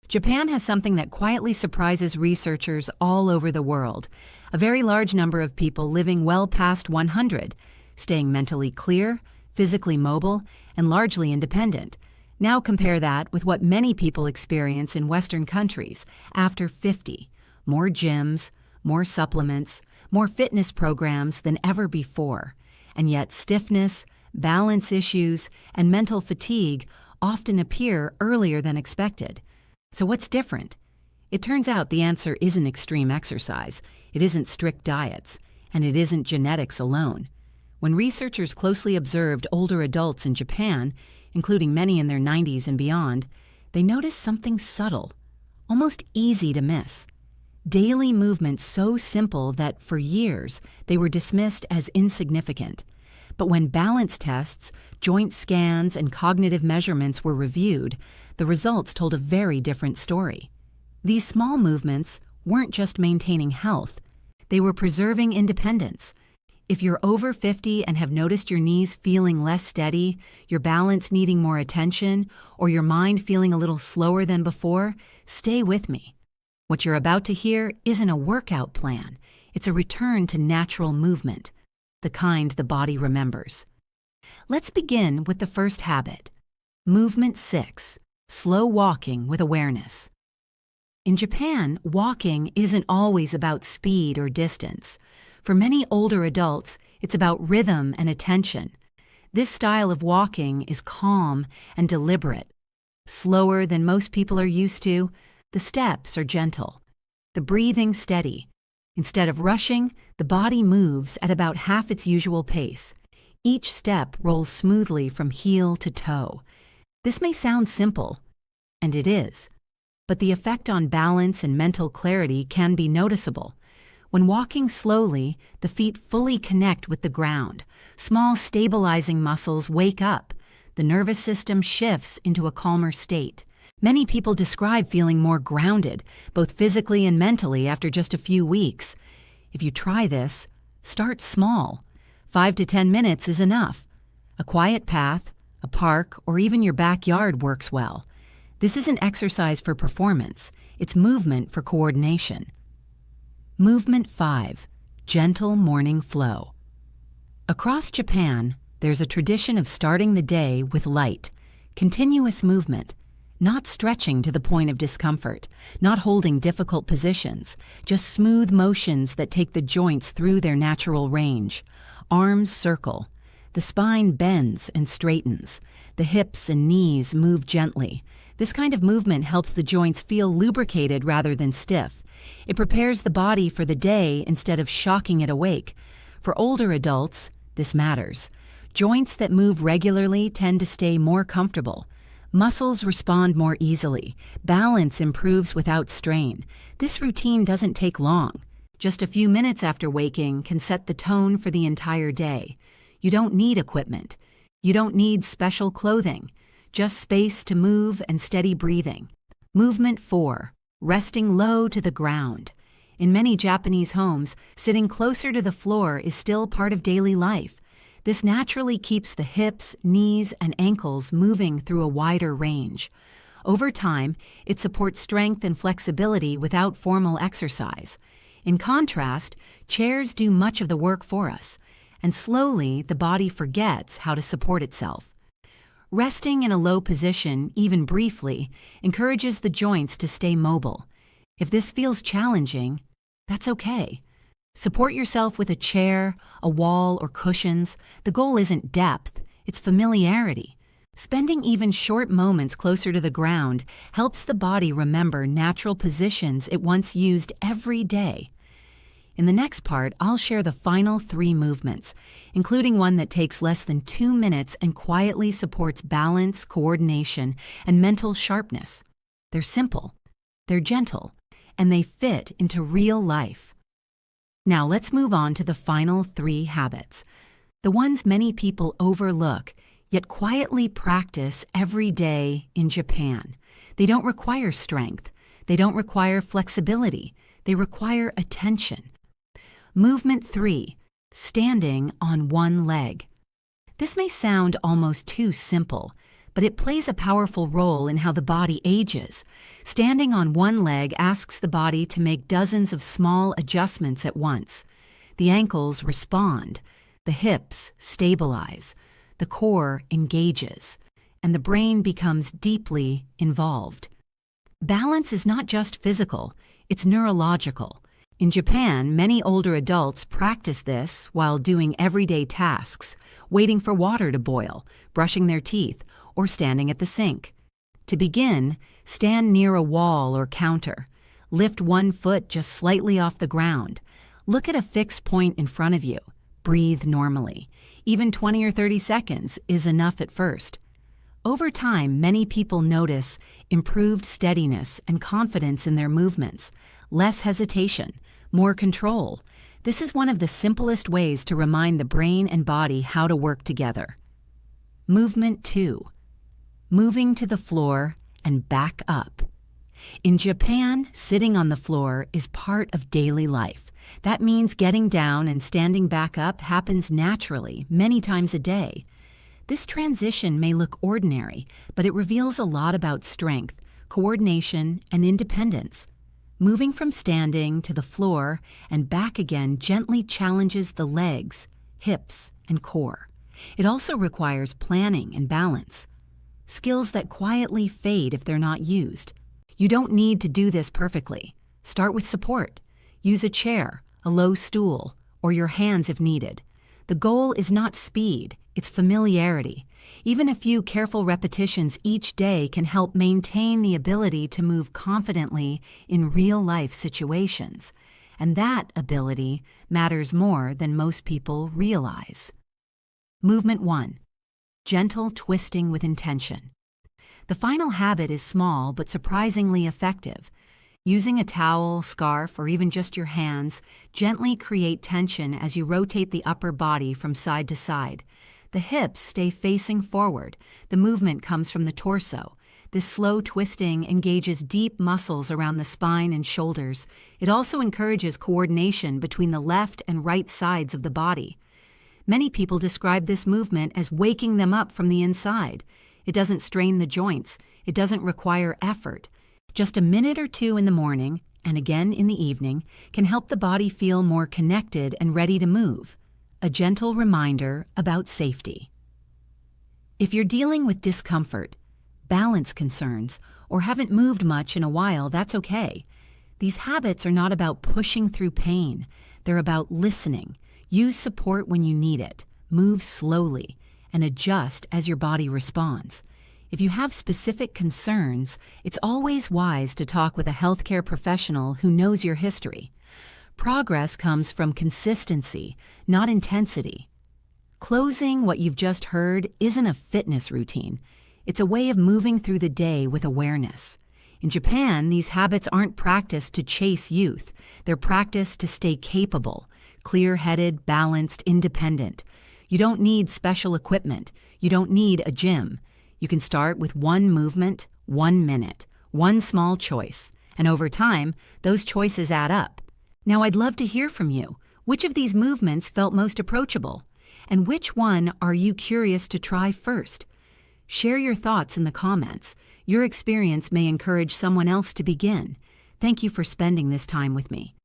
Japan has something that quietly surprises researchers all over the world. A very large number of people living well past 100, staying mentally clear, physically mobile, and largely independent. Now compare that with what many people experience in Western countries after 50. More gyms, more supplements, more fitness programs than ever before. And yet stiffness, balance issues, and mental fatigue often appear earlier than expected. So what's different? It turns out the answer isn't extreme exercise, it isn't strict diets, and it isn't genetics alone. When researchers closely observed older adults in Japan, including many in their 90s and beyond, they noticed something subtle, almost easy to miss. Daily movement so simple that for years they were dismissed as insignificant. But when balance tests, joint scans, and cognitive measurements were reviewed, the results told a very different story. These small movements weren't just maintaining health, they were preserving independence. If you're over 50 and have noticed your knees feeling less steady, your balance needing more attention, or your mind feeling a little slower than before, stay with me. What you're about to hear isn't a workout plan, it's a return to natural movement, the kind the body remembers. Let's begin with the first habit. Movement 6. Slow walking with awareness. In Japan, walking isn't always about speed or distance. For many older adults, it's about rhythm and attention. This style of walking is calm and deliberate. Slower than most people are used to, the steps are gentle, the breathing steady. Instead of rushing, the body moves at about half its usual pace. Each step rolls smoothly from heel to toe. This may sound simple, and it is, but the effect on balance and mental clarity can be noticeable. When walking slowly, the feet fully connect with the ground. Small stabilizing muscles wake up. The nervous system shifts into a calmer state. Many people describe feeling more grounded, both physically and mentally, after just a few weeks. If you try this, start small. 5 to 10 minutes is enough. A quiet path, a park, or even your backyard works well. This isn't exercise for performance, it's movement for coordination. Movement 5. Gentle morning flow. Across Japan, there's a tradition of starting the day with light, continuous movement, not stretching to the point of discomfort, not holding difficult positions, just smooth motions that take the joints through their natural range. Arms circle. The spine bends and straightens. The hips and knees move gently. This kind of movement helps the joints feel lubricated rather than stiff. It prepares the body for the day instead of shocking it awake. For older adults, this matters. Joints that move regularly tend to stay more comfortable. Muscles respond more easily. Balance improves without strain. This routine doesn't take long. Just a few minutes after waking can set the tone for the entire day. You don't need equipment. You don't need special clothing. Just space to move and steady breathing. Movement 4. Resting low to the ground. In many Japanese homes, sitting closer to the floor is still part of daily life. This naturally keeps the hips, knees, and ankles moving through a wider range. Over time, it supports strength and flexibility without formal exercise. In contrast, chairs do much of the work for us, and slowly the body forgets how to support itself. Resting in a low position, even briefly, encourages the joints to stay mobile. If this feels challenging, that's okay. Support yourself with a chair, a wall, or cushions. The goal isn't depth, it's familiarity. Spending even short moments closer to the ground helps the body remember natural positions it once used every day. In the next part, I'll share the final 3 movements, including one that takes less than 2 minutes and quietly supports balance, coordination, and mental sharpness. They're simple, they're gentle, and they fit into real life. Now let's move on to the final 3 habits, the ones many people overlook, yet quietly practice every day in Japan. They don't require strength, they don't require flexibility, they require attention. Movement 3. Standing on one leg. This may sound almost too simple, but it plays a powerful role in how the body ages. Standing on one leg asks the body to make dozens of small adjustments at once. The ankles respond, the hips stabilize, the core engages, and the brain becomes deeply involved. Balance is not just physical, it's neurological. In Japan, many older adults practice this while doing everyday tasks, waiting for water to boil, brushing their teeth, or standing at the sink. To begin, stand near a wall or counter. Lift one foot just slightly off the ground. Look at a fixed point in front of you. Breathe normally. Even 20 or 30 seconds is enough at first. Over time, many people notice improved steadiness and confidence in their movements, less hesitation, more control. This is one of the simplest ways to remind the brain and body how to work together. Movement 2. Moving to the floor and back up. In Japan, sitting on the floor is part of daily life. That means getting down and standing back up happens naturally, many times a day. This transition may look ordinary, but it reveals a lot about strength, coordination, and independence. Moving from standing to the floor and back again gently challenges the legs, hips, and core. It also requires planning and balance, skills that quietly fade if they're not used. You don't need to do this perfectly. Start with support. Use a chair, a low stool, or your hands if needed. The goal is not speed, it's familiarity. Even a few careful repetitions each day can help maintain the ability to move confidently in real-life situations. And that ability matters more than most people realize. Movement 1. Gentle twisting with intention. The final habit is small but surprisingly effective. Using a towel, scarf, or even just your hands, gently create tension as you rotate the upper body from side to side. The hips stay facing forward. The movement comes from the torso. This slow twisting engages deep muscles around the spine and shoulders. It also encourages coordination between the left and right sides of the body. Many people describe this movement as waking them up from the inside. It doesn't strain the joints. It doesn't require effort. Just a minute or two in the morning, and again in the evening, can help the body feel more connected and ready to move. A gentle reminder about safety. If you're dealing with discomfort, balance concerns, or haven't moved much in a while, that's okay. These habits are not about pushing through pain. They're about listening. Use support when you need it. Move slowly and adjust as your body responds. If you have specific concerns, it's always wise to talk with a healthcare professional who knows your history. Progress comes from consistency, not intensity. Closing what you've just heard isn't a fitness routine. It's a way of moving through the day with awareness. In Japan, these habits aren't practiced to chase youth. They're practiced to stay capable, clear-headed, balanced, independent. You don't need special equipment. You don't need a gym. You can start with one movement, 1 minute, one small choice, and over time, those choices add up. Now, I'd love to hear from you. Which of these movements felt most approachable? And which one are you curious to try first? Share your thoughts in the comments. Your experience may encourage someone else to begin. Thank you for spending this time with me.